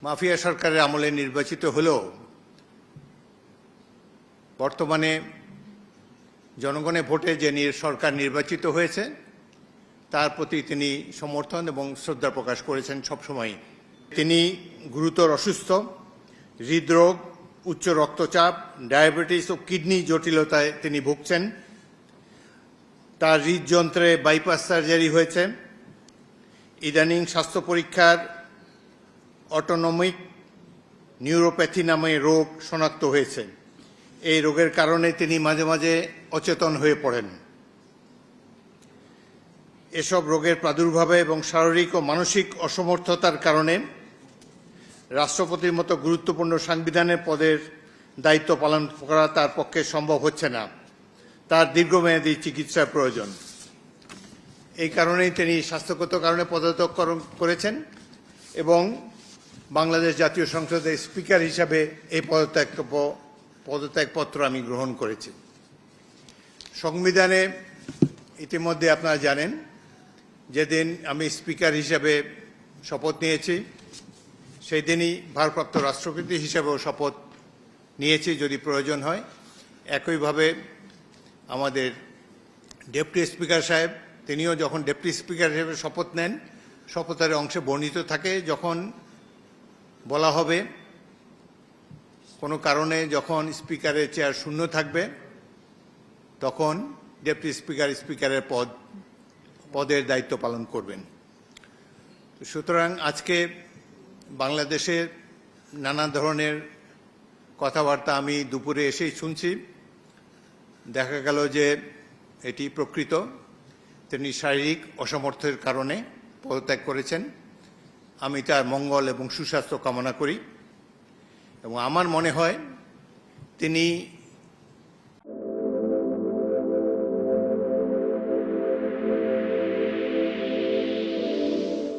Mafia সরকারের আমলে নির্বাচিত হলেও বর্তমানে জনগণের ভোটে যে সরকার নির্বাচিত হয়েছে তার প্রতি তিনি সমর্থন এবং শ্রদ্ধা প্রকাশ করেছেন সবসময়। তিনি গুরুতর অসুস্থ, হৃদরোগ, উচ্চ রক্তচাপ, ডায়াবেটিস ও কিডনি জটিলতায় তিনি ভুগছেন। তার হৃদযন্ত্রে বাইপাস সার্জারি হয়েছে। ইদানিং স্বাস্থ্য পরীক্ষার অটোনমিক নিউরোপ্যাথি নামে রোগ শনাক্ত হয়েছে। এই রোগের কারণে তিনি মাঝে মাঝে অচেতন হয়ে পড়েন। এসব রোগের প্রাদুর্ভাবে এবং শারীরিক ও মানসিক অসমর্থতার কারণে রাষ্ট্রপতির মতো গুরুত্বপূর্ণ সাংবিধানিক পদের দায়িত্ব পালন করা তার পক্ষে সম্ভব হচ্ছে না। তার দীর্ঘমেয়াদী চিকিৎসার প্রয়োজন। এই কারণেই তিনি স্বাস্থ্যগত কারণে পদত্যাগ করেছেন এবং বাংলাদেশ জাতীয় সংসদের স্পিকার হিসাবে এই পদত্যাগপত্র আমি গ্রহণ করেছি। সংবিধানে ইতিমধ্যে আপনারা জানেন, যেদিন আমি স্পিকার হিসাবে শপথ নিয়েছি সেই দিনই ভারপ্রাপ্ত রাষ্ট্রপতি হিসাবেও শপথ নিয়েছি যদি প্রয়োজন হয়। একইভাবে আমাদের ডেপুটি স্পিকার সাহেব, তিনিও যখন ডেপুটি স্পিকার হিসেবে শপথ নেন, শপথের অংশে বর্ণিত থাকে যখন বলা হবে কোনো কারণে যখন স্পিকারের চেয়ার শূন্য থাকবে তখন ডেপুটি স্পিকার স্পিকারের পদের দায়িত্ব পালন করবেন। সুতরাং আজকে বাংলাদেশের নানা ধরনের কথাবার্তা আমি দুপুরে এসেই শুনছি। দেখা গেল যে এটি প্রকৃত। তিনি শারীরিক অসমর্থের কারণে পদত্যাগ করেছেন। আমি তার মঙ্গল এবং সুস্বাস্থ্য কামনা করি এবং আমার মনে হয় তিনি